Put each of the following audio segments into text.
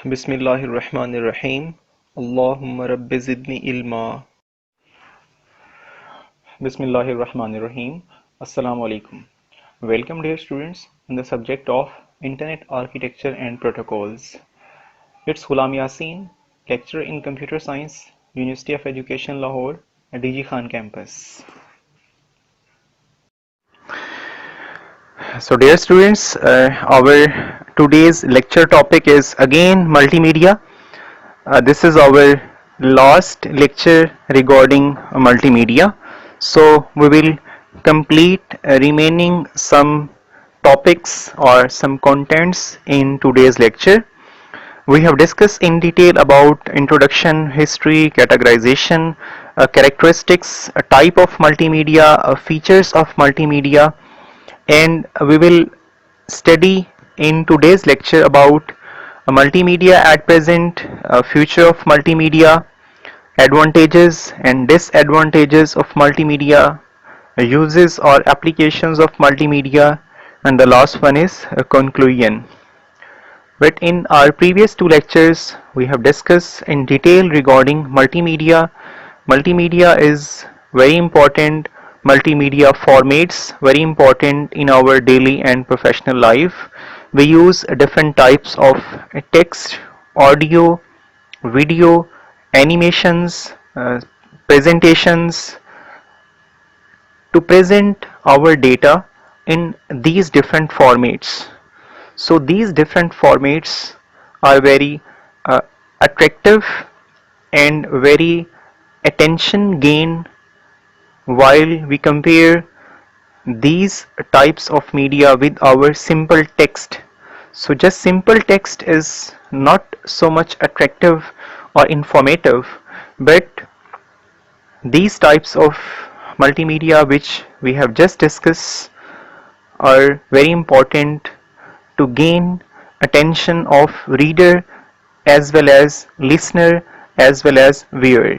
Bismillahirrahmanirrahim. Allahumma rabbi zidni ilma. Bismillahirrahmanirrahim. Assalamu alaikum. Welcome dear students in the subject of Internet Architecture and Protocols. It's Ghulam Yasin, lecturer in Computer Science, University of Education Lahore, DG Khan campus. So dear students, our today's lecture topic is again multimedia. This is our last lecture regarding multimedia. So we will complete remaining some topics or some contents in today's lecture. We have discussed in detail about introduction, history, categorization, characteristics, a type of multimedia, features of multimedia, and we will study in today's lecture about multimedia at present, future of multimedia, advantages and disadvantages of multimedia, uses or applications of multimedia, and the last one is a conclusion. But in our previous two lectures, we have discussed in detail regarding multimedia. Multimedia is very important. Multimedia formats very important in our daily and professional life. We use different types of text, audio, video, animations, presentations to present our data in these different formats. So these different formats are very attractive and very attention gain while we compare these types of media with our simple text. So just simple text is not so much attractive or informative, but these types of multimedia which we have just discussed are very important to gain attention of reader as well as listener as well as viewer.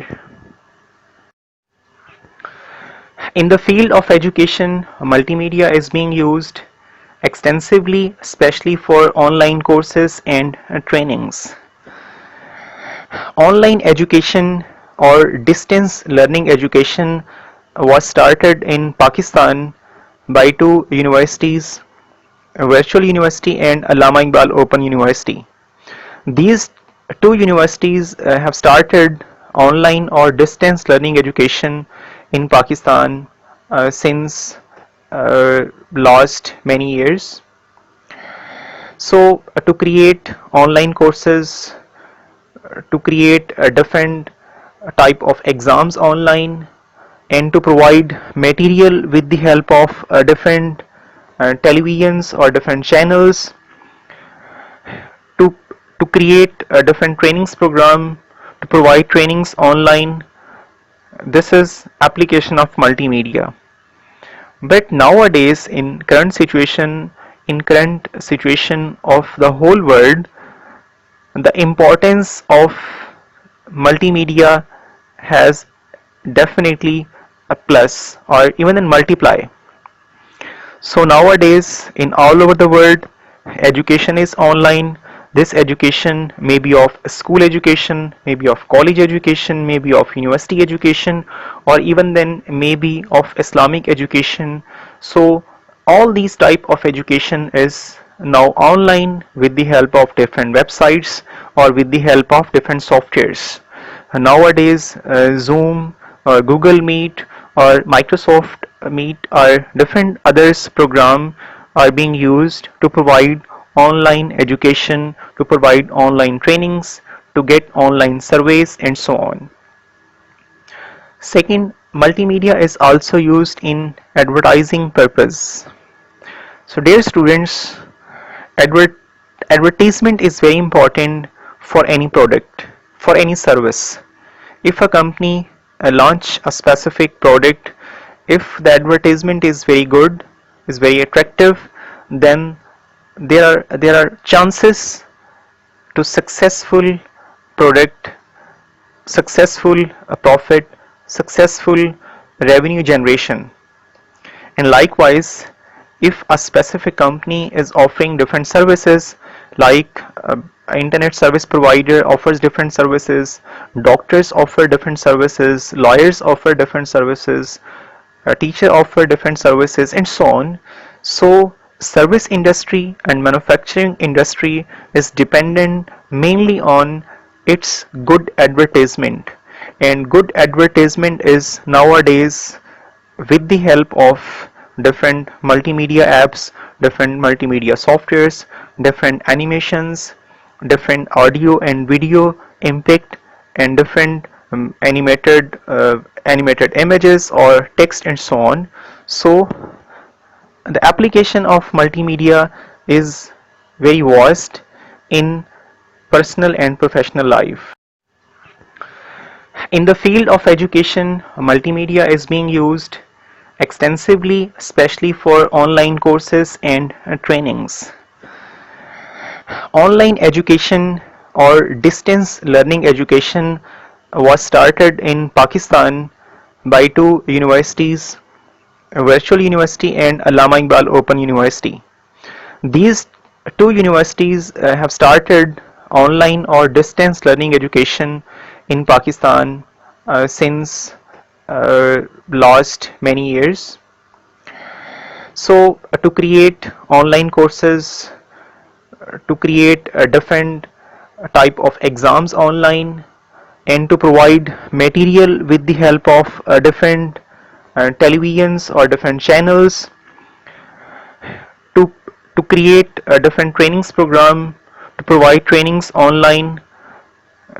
In the field of education, multimedia is being used extensively, especially for online courses and trainings. Online education or distance learning education was started in Pakistan by two universities, Virtual University and Allama Iqbal Open University. These two universities have started online or distance learning education in Pakistan since last many years. So to create online courses, to create a different type of exams online, and to provide material with the help of different televisions or different channels, to create a different trainings program, to provide trainings online. This is application of multimedia. But nowadays in current situation of the whole world, the importance of multimedia has definitely a plus or even a multiply. So nowadays in all over the world, education is online. This education may be of school education, maybe of college education, maybe of university education, or even then maybe of Islamic education. So all these type of education is now online with the help of different websites or with the help of different softwares. Nowadays Zoom or Google Meet or Microsoft Meet or different others program are being used to provide online education, to provide online trainings, to get online surveys and so on. Second, multimedia is also used in advertising purpose. So dear students, advertisement is very important for any product, for any service. If a company launch a specific product, if the advertisement is very good, is very attractive, then there are chances to successful product, successful profit, successful revenue generation. And likewise, if a specific company is offering different services like internet service provider offers different services, doctors offer different services, lawyers offer different services, a teacher offer different services, and so on. So service industry and manufacturing industry is dependent mainly on its good advertisement, and good advertisement is nowadays with the help of different multimedia apps, different multimedia softwares, different animations, different audio and video impact, and different animated images or text and so on. So the application of multimedia is very vast in personal and professional life. In the field of education, multimedia is being used extensively, especially for online courses and trainings. Online education or distance learning education was started in Pakistan by two universities, Virtual University and Allama Iqbal Open University. These two universities have started online or distance learning education in Pakistan since last many years. So to create online courses, to create a different type of exams online, and to provide material with the help of different televisions or different channels, to to create a different trainings program, to provide trainings online.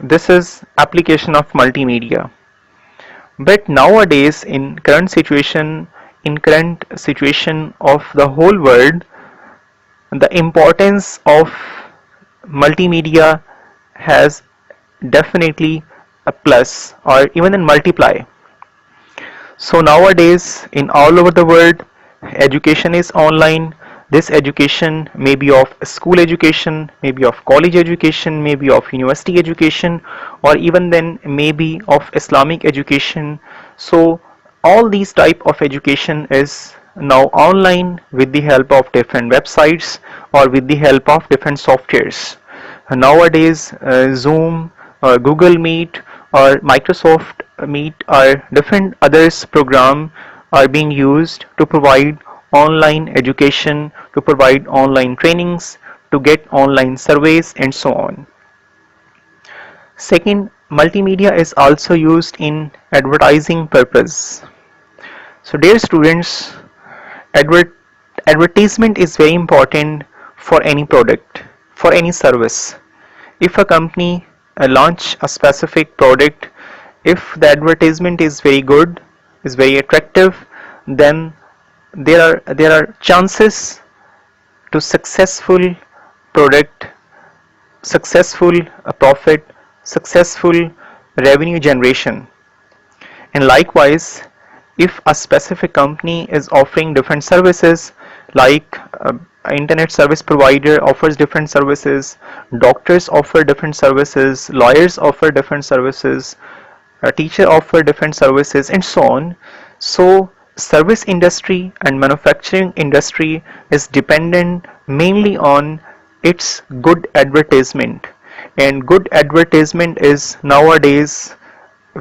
This is application of multimedia. But nowadays, in current situation of the whole world, the importance of multimedia has definitely a plus or even in multiply. So nowadays, in all over the world, education is online. This education may be of school education, maybe of college education, maybe of university education, or even then maybe of Islamic education. So all these type of education is now online with the help of different websites or with the help of different softwares. Nowadays, Zoom or Google Meet or Microsoft Meet or different others program are being used to provide online education, to provide online trainings, to get online surveys and so on. Second, multimedia is also used in advertising purpose. So dear students, advertisement is very important for any product, for any service. If a company launch a specific product, if the advertisement is very good, is very attractive, then there are chances to successful product, successful profit, successful revenue generation. And likewise, if a specific company is offering different services, like internet service provider offers different services, doctors offer different services, lawyers offer different services, a teacher offer different services and so on. So service industry and manufacturing industry is dependent mainly on its good advertisement, and good advertisement is nowadays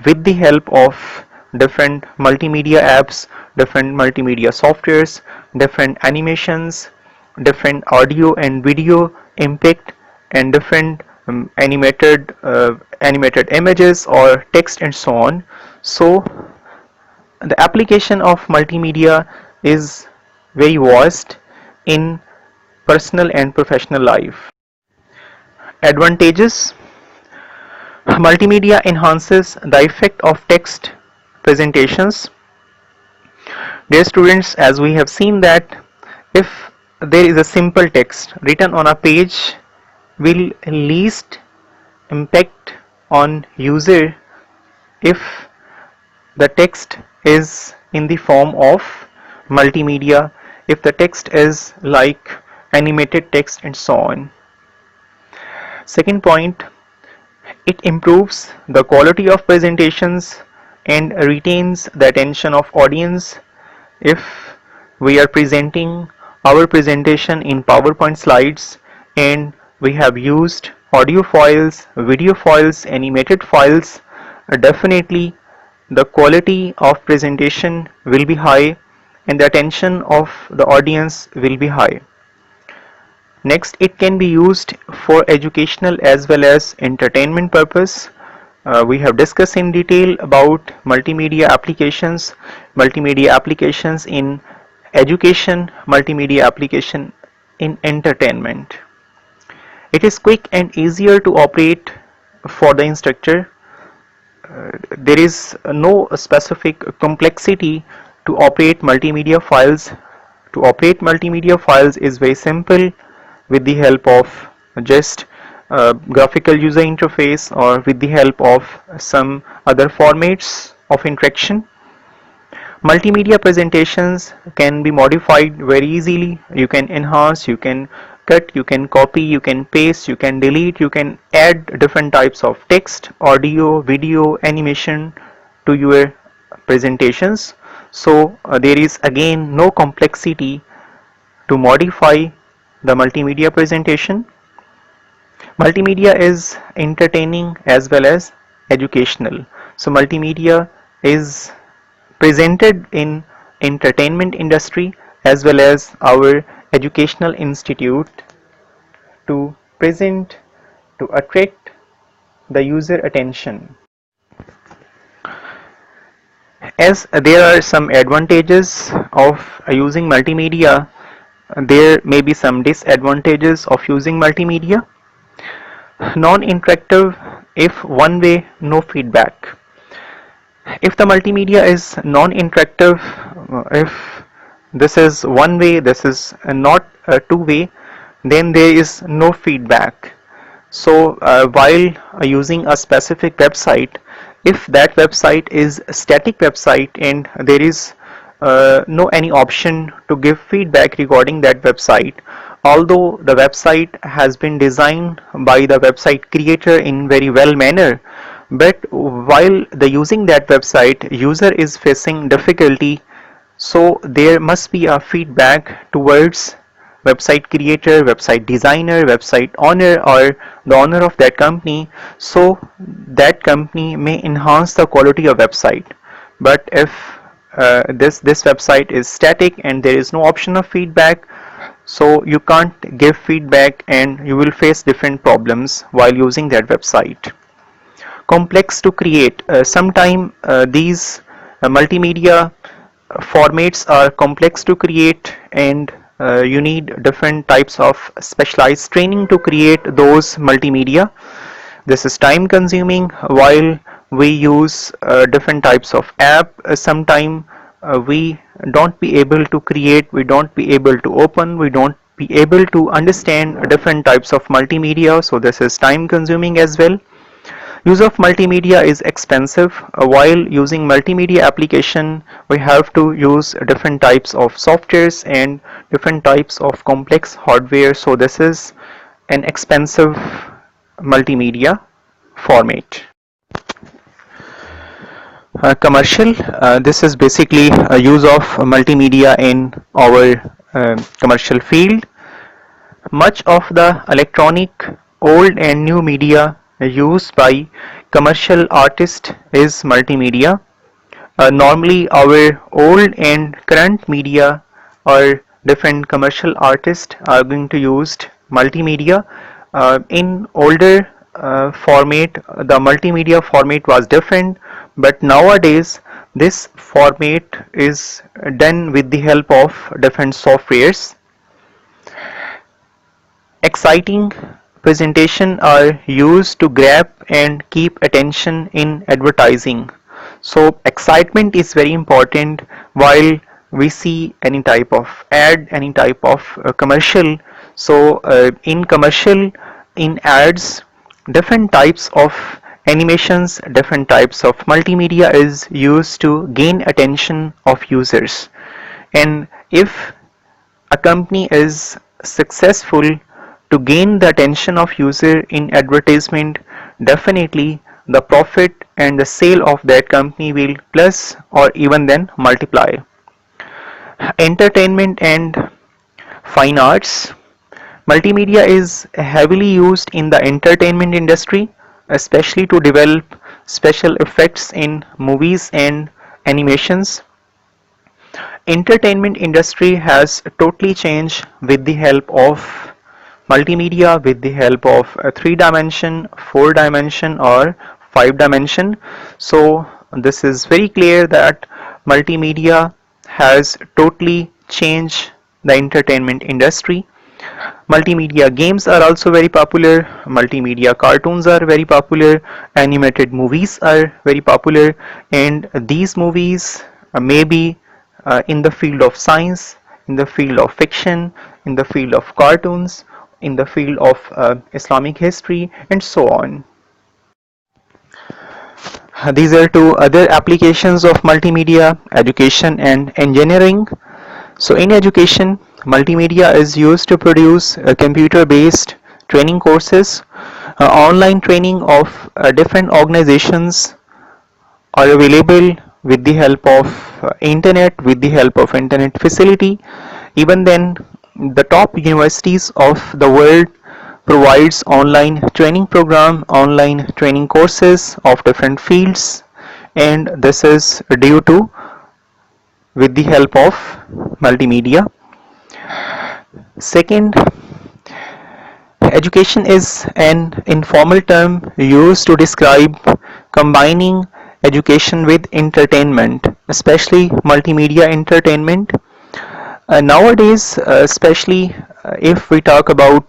with the help of different multimedia apps, different multimedia softwares, different animations, different audio and video impact, and different animated images or text and so on. So the application of multimedia is very vast in personal and professional life. Advantages: multimedia enhances the effect of text presentations. Dear students, as we have seen that if there is a simple text written on a page, will least impact on user if the text is in the form of multimedia, if the text is like animated text and so on. Second point, it improves the quality of presentations and retains the attention of audience. If we are presenting our presentation in PowerPoint slides and we have used audio files, video files, animated files, definitely the quality of presentation will be high and the attention of the audience will be high. Next, it can be used for educational as well as entertainment purpose. We have discussed in detail about multimedia applications in education, multimedia application in entertainment. It is quick and easier to operate for the instructor. There is no specific complexity to operate multimedia files. To operate multimedia files is very simple with the help of just graphical user interface or with the help of some other formats of interaction. Multimedia presentations can be modified very easily. You can enhance, you can cut, you can copy, you can paste, you can delete, you can add different types of text, audio, video, animation to your presentations. So there is again no complexity to modify the multimedia presentation. Multimedia is entertaining as well as educational. So multimedia is presented in entertainment industry as well as our educational institute to present, to attract the user attention. As there are some advantages of using multimedia, there may be some disadvantages of using multimedia. Non-interactive, if one way, no feedback. If the multimedia is non-interactive, if this is one way, this is not two way, then there is no feedback. So while using a specific website, if that website is a static website and there is no any option to give feedback regarding that website, although the website has been designed by the website creator in very well manner, but while the using that website, user is facing difficulty, so there must be a feedback towards website creator, website designer, website owner, or the owner of that company, so that company may enhance the quality of website. But if this website is static and there is no option of feedback, so you can't give feedback and you will face different problems while using that website. Complex to create. Sometime these multimedia formats are complex to create and you need different types of specialized training to create those multimedia. This is time consuming while we use different types of app. Sometime we don't be able to create, we don't be able to open, we don't be able to understand different types of multimedia, so this is time consuming as well. Use of multimedia is expensive. While using multimedia application, we have to use different types of softwares and different types of complex hardware, so this is an expensive multimedia format. Commercial, this is basically a use of multimedia in our commercial field. Much of the electronic old and new media used by commercial artists is multimedia. Normally our old and current media or different commercial artists are going to use multimedia. In older format, the multimedia format was different, but nowadays this format is done with the help of different softwares. Exciting presentation are used to grab and keep attention in advertising. So excitement is very important while we see any type of ad, any type of commercial. So in commercial, in ads, different types of animations, different types of multimedia is used to gain attention of users. And if a company is successful to gain the attention of user in advertisement, definitely the profit and the sale of that company will plus or even then multiply. Entertainment and fine arts. Multimedia is heavily used in the entertainment industry, especially to develop special effects in movies and animations. Entertainment industry has totally changed with the help of multimedia, with the help of a 3 dimension, 4 dimension or 5 dimension. So this is very clear that multimedia has totally changed the entertainment industry. Multimedia games are also very popular, multimedia cartoons are very popular, animated movies are very popular, and these movies may be in the field of science, in the field of fiction, in the field of cartoons, in the field of Islamic history, and so on. These are two other applications of multimedia: education and engineering. So in education, multimedia is used to produce computer-based training courses. Online training of different organizations are available with the help of internet, with the help of internet facility. Even then, the top universities of the world provides online training program, online training courses of different fields, and this is due to with the help of multimedia. Second, education is an informal term used to describe combining education with entertainment, especially multimedia entertainment. Nowadays, especially if we talk about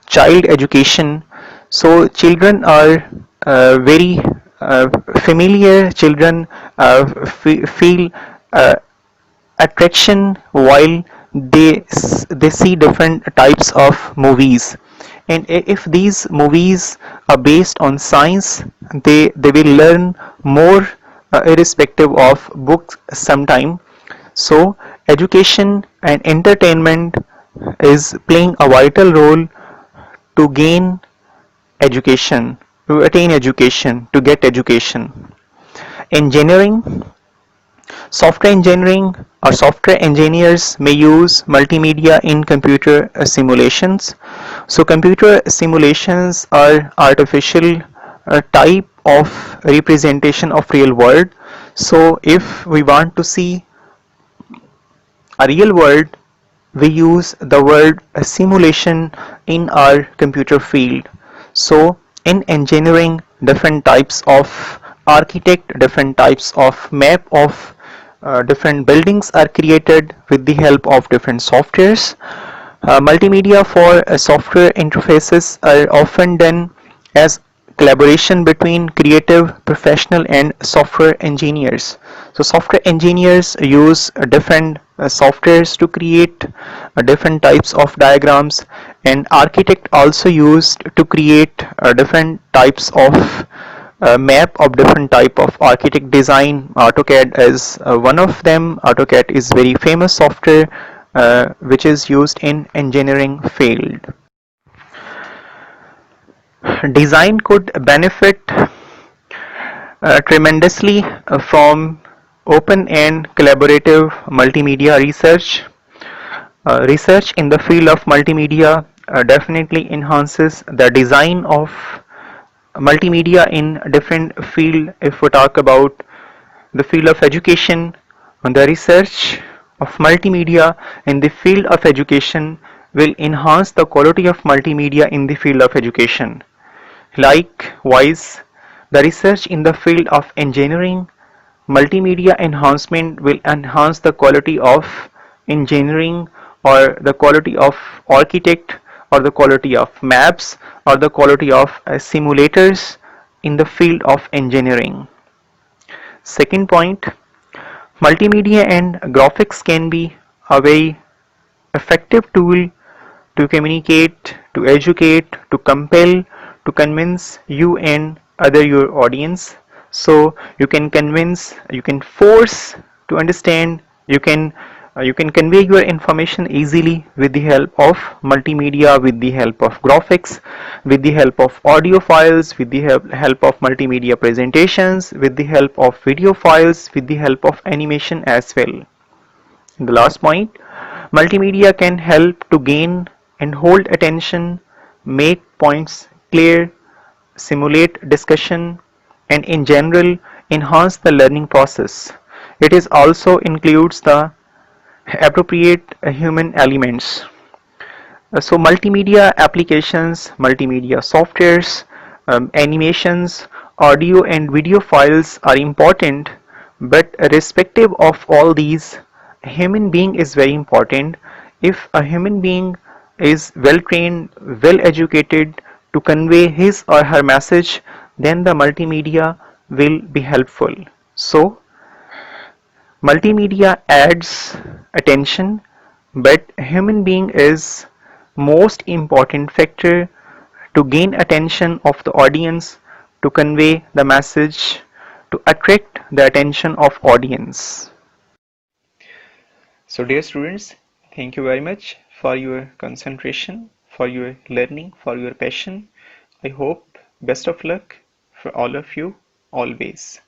child education, so children are very familiar, children feel uh, attraction while they see different types of movies, and if these movies are based on science, they will learn more irrespective of books sometime. So education and entertainment is playing a vital role to gain education, to attain education, to get education. Engineering, software engineering or software engineers may use multimedia in computer simulations. So computer simulations are artificial type of representation of real world. So if we want to see a real world, we use the word simulation in our computer field. So in engineering, different types of architect, different types of map of different buildings are created with the help of different softwares. Multimedia for software interfaces are often done as collaboration between creative professional and software engineers. So software engineers use different softwares to create different types of diagrams, and architect also used to create different types of map of different type of architect design. AutoCAD is one of them. AutoCAD is very famous software which is used in engineering field. Design could benefit tremendously from open and collaborative multimedia research. Research in the field of multimedia definitely enhances the design of multimedia in different field. If we talk about the field of education, the research of multimedia in the field of education will enhance the quality of multimedia in the field of education. Likewise, the research in the field of engineering, multimedia enhancement will enhance the quality of engineering, or the quality of architect, or the quality of maps, or the quality of simulators in the field of engineering. Second point, multimedia and graphics can be a very effective tool to communicate, to educate, to compel, to convince you and other your audience. So you can convince, you can force to understand, you can convey your information easily with the help of multimedia, with the help of graphics, with the help of audio files, with the help of multimedia presentations, with the help of video files, with the help of animation as well. The last point, multimedia can help to gain and hold attention, make points clear, simulate discussion, and in general enhance the learning process. It is also includes the appropriate human elements. So multimedia applications, multimedia softwares, animations, audio and video files are important, but irrespective of all these, a human being is very important. If a human being is well trained, well educated to convey his or her message, then the multimedia will be helpful. So multimedia adds attention, but human being is most important factor to gain attention of the audience, to convey the message, to attract the attention of audience. So dear students, thank you very much for your concentration, for your learning, for your passion. I hope best of luck for all of you always.